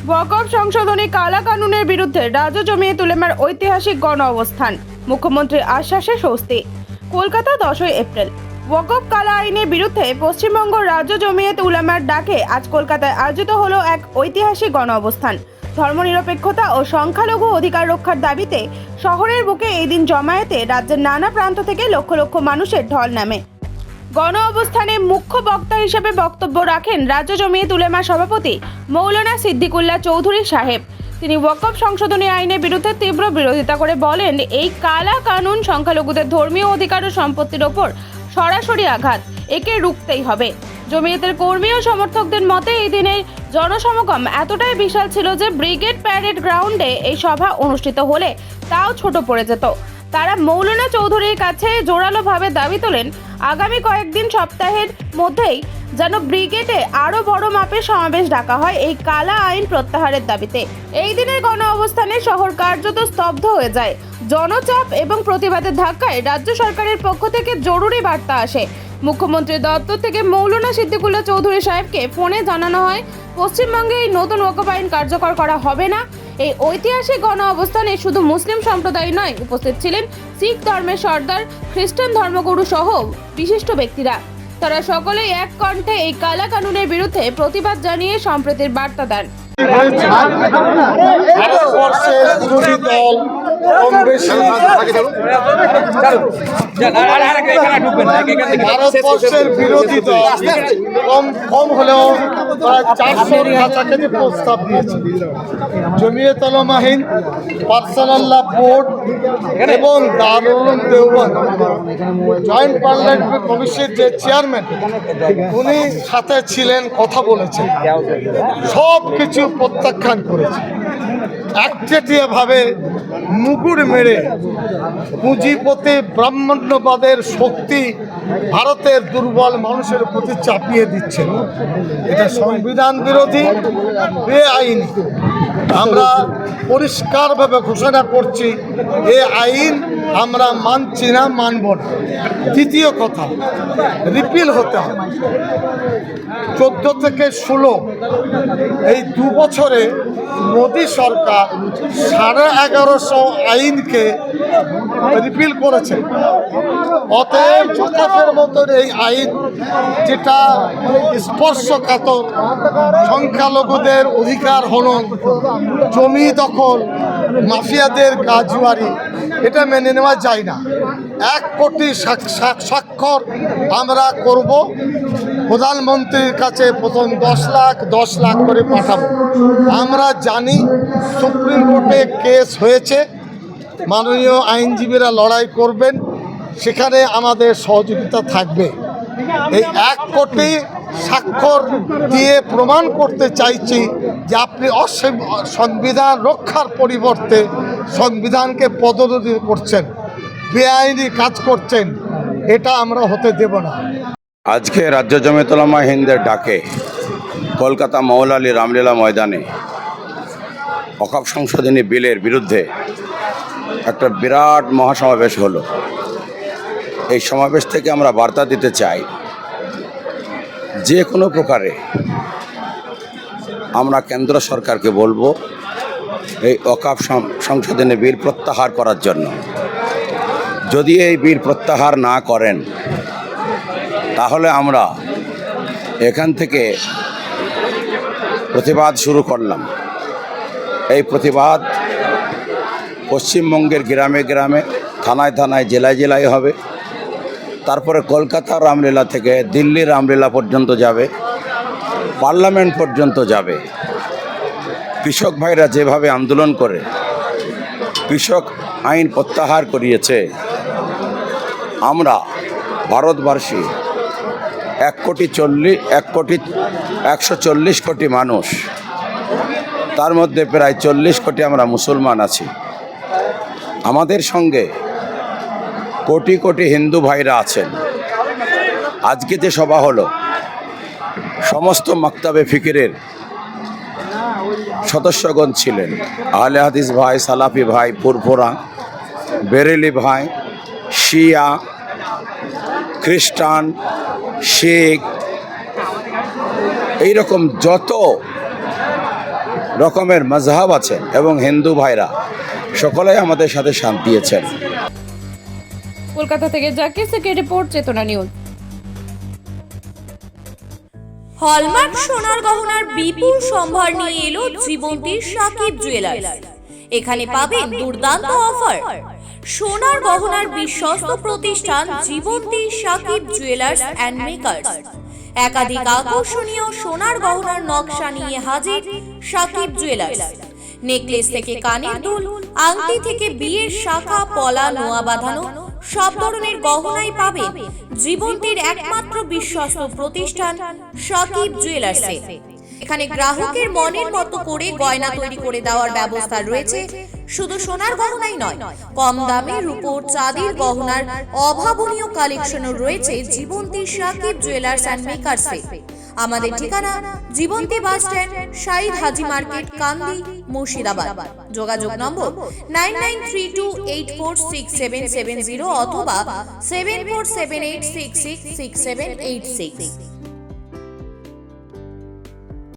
ওয়াকফ সংশোধনী কালা কানুনের বিরুদ্ধে রাজ্য জমিয়ত উলেমার ঐতিহাসিক গণ অবস্থান, মুখ্যমন্ত্রীর আশ্বাসে স্বস্তি। কলকাতা 10 এপ্রিল। ওয়াকফ কালা আইনের বিরুদ্ধে পশ্চিমবঙ্গ রাজ্য জমিয়ত উলেমার ডাকে আজ কলকাতায় আয়োজিত হলো এক ঐতিহাসিক গণ অবস্থান। ধর্মনিরপেক্ষতা ও সংখ্যালঘু অধিকার রক্ষার দাবিতে শহরের বুকে এই দিন জমায়েতে রাজ্যের নানা প্রান্ত থেকে লক্ষ লক্ষ মানুষের ঢল নামে। গণ অবস্থানে মুখ্য বক্তা হিসেবে বক্তব্য রাখেন রাজ্য জমিয়ত উলেমা সভাপতি মৌলানা সিদ্দিকুল্লাহ চৌধুরী সাহেব। তিনি ওয়াকফ সংশোধনী আইনের বিরুদ্ধে তীব্র বিরোধিতা করে বলেন, এই কালা কানুন সংখ্যালঘুদের ধর্মীয় অধিকার ও সম্পত্তির ওপর সরাসরি আঘাত, একে রুখতেই হবে। জমিয়তের কর্মী ও সমর্থকদের মতে এই দিনের জনসমাগম এতটাই বিশাল ছিল যে ব্রিগেড প্যারেড গ্রাউন্ডে এই সভা অনুষ্ঠিত হলে তাও ছোট পড়ে যেত। তারা মৌলানা চৌধুরীর কাছে জোরালোভাবে দাবি তোলেন, আগামী কয়েকদিন সপ্তাহের মধ্যেই যেন ব্রিগেডে আরও বড় মাপের সমাবেশ ডাকা হয় এই কালা আইন প্রত্যাহারের দাবিতে। এই দিনের গণ অবস্থানে শহর কার্যত স্তব্ধ হয়ে যায়। জনচাপ এবং প্রতিবাদের ধাক্কায় রাজ্য সরকারের পক্ষ থেকে জরুরি বার্তা আসে। মুখ্যমন্ত্রীর দপ্তর থেকে মৌলানা সিদ্দিকুল্লাহ চৌধুরী সাহেবকে ফোনে জানানো হয়, পশ্চিমবঙ্গে এই নতুন ওয়াকফ আইন কার্যকর করা হবে না। এই ঐতিহাসিক গণ অবস্থানে শুধু মুসলিম সম্প্রদায় নয়, উপস্থিত ছিলেন শিখ ধর্মের সর্দার, খ্রিস্টান ধর্মগুরু সহ বিশিষ্ট ব্যক্তিরা। তারা সকলেই এক কণ্ঠে এই কালা কানুনের বিরুদ্ধে প্রতিবাদ জানিয়ে সম্প্রীতির বার্তা দেন। ভারতবর্ষের বিরোধী দল ভারতবর্ষের বিরোধী দল কম হলেও প্রায় 400-র কাছাকাছি প্রস্তাব দিয়েছে। জমিয়ত উলেমা হিন্দ, পার্সোনাল ল বোর্ড এবং দারুল উলুম দেওবন্দ জয়েন্ট পার্লামেন্টারি কমিশনের যে চেয়ারম্যান, উনি সাথে ছিলেন, কথা বলেছেন, সব কিছু প্রত্যাখ্যান করেছে। একচেটিয়াভাবে মুগুর মেরে পুঁজিপতি ব্রাহ্মণ্যবাদের শক্তি ভারতের দুর্বল মানুষের প্রতি চাপিয়ে দিচ্ছেন। এটা সংবিধান বিরোধী, বেআইনি। আমরা পরিষ্কারভাবে ঘোষণা করছি, এ আইন আমরা মানছি না, মানব না। দ্বিতীয় কথা, রিপিল হতে হবে। 14 থেকে 16 এই 2 বছরে মোদী সরকার 1150 আইনকে রিপিল করেছে। অতএব ওয়াকফের মতন এই আইন, যেটা স্পর্শকাতর, সংখ্যালঘুদের অধিকার হনন, জমি দখল, মাফিয়াদের কাজুয়ারি, এটা মেনে নেওয়া যায় না। 1 কোটি স্বাক্ষর আমরা করব। প্রধানমন্ত্রীর কাছে প্রথম 10 লাখ করে পাঠাবো। আমরা জানি সুপ্রিম কোর্টে কেস হয়েছে, মাননীয় আইনজীবীরা লড়াই করবেন, সেখানে আমাদের সহযোগিতা থাকবে। এই 1 কোটি স্বাক্ষর দিয়ে প্রমাণ করতে চাইছি যে আপনি সংবিধান রক্ষার পরিবর্তে সংবিধানকে পদোন্নতি করছেন, বেআইনি কাজ করছেন। এটা আমরা হতে দেব না। আজকে রাজ্য জমিয়ত উলেমা হিন্দের ডাকে কলকাতা মৌলা আলী রামলীলা ময়দানে ওয়াকফ সংশোধনী বিলের বিরুদ্ধে একটা বিরাট মহাসমাবেশ হলো। এই সমাবেশ থেকে আমরা বার্তা দিতে চাই, যে কোনো প্রকারে আমরা কেন্দ্র সরকারকে বলবো এই ওয়াকফ সংশোধনী বিল প্রত্যাহার করার জন্য। যদি এই বিল প্রত্যাহার না করেন, তাহলে আমরা এখান থেকে প্রতিবাদ শুরু করলাম। এই প্রতিবাদ পশ্চিমবঙ্গের গ্রামে গ্রামে, থানায় থানায়, জেলায় জেলায় হবে। তারপরে কলকাতার রামলীলা থেকে দিল্লির রামলীলা পর্যন্ত যাবে, পার্লামেন্ট পর্যন্ত যাবে। কৃষক ভাইরা যেভাবে আন্দোলন করে কৃষক আইন প্রত্যাহার করিয়েছে, আমরা ভারতবর্ষী 140 কোটি মানুষ, তার মধ্যে প্রায় 40 কোটি আমরা মুসলমান আছি। আমাদের সঙ্গে কোটি কোটি হিন্দু ভাইরা আছেন। আজকে যে সভা হলো, সমস্ত মাকতাবে ফিকিরের সদস্যগণ ছিলেন। আহলে হাদিস ভাই, সালাফি ভাই, ফুরফুরা, বেরেলি ভাই, শিয়া, খ্রিস্টান, শিখ, এইরকম যত রকমের মজহাব আছে এবং হিন্দু ভাইরা সকলেই আমাদের সাথে শান্তি দিয়েছেন। কলকাতা থেকে জাকির সিকি রিপোর্ট, চেতনা নিউজ। হলমার্ক সোনার গহনার বিপুল সম্ভার নিয়ে এলো জীবন্তীর সাকিব জুয়েলার্স। এখানে পাবেন দুর্দান্ত অফার। সোনার গহনার বিশ্বস্ত প্রতিষ্ঠান জীবন্তী সাকিব জুয়েলার্স অ্যান্ড মেকার্স। একাধিক আকর্ষণীয় সোনার গহনার নকশা নিয়ে হাজির সাকিব জুয়েলার্স। নেকলেস থেকে কানের দুল, আংটি থেকে বিয়ের শাখা, পলা, নোয়া বাঁধানো সব ধরনের গহনাই পাবেন জীবন্তীর একমাত্র বিশ্বস্ত প্রতিষ্ঠান সাকিব জুয়েলার্সে। এখানে গ্রাহকের মনের মতো করে গয়না তৈরি করে দেওয়ার ব্যবস্থা রয়েছে। শুধু সোনার গহনাই নয়, কম দামে রূপোর, চাঁদির গহনার অভাবনীয় কালেকশনও রয়েছে জীবন্তী সাকিব জুয়েলার্স অ্যান্ড মেকার্সে। আমাদের ঠিকানা জীবন্তী বাস স্ট্যান্ড, শাহিদ হাজি মার্কেট, কান্দি, মুর্শিদাবাদ। যোগাযোগ নম্বর 9932846770 অথবা 7478666786।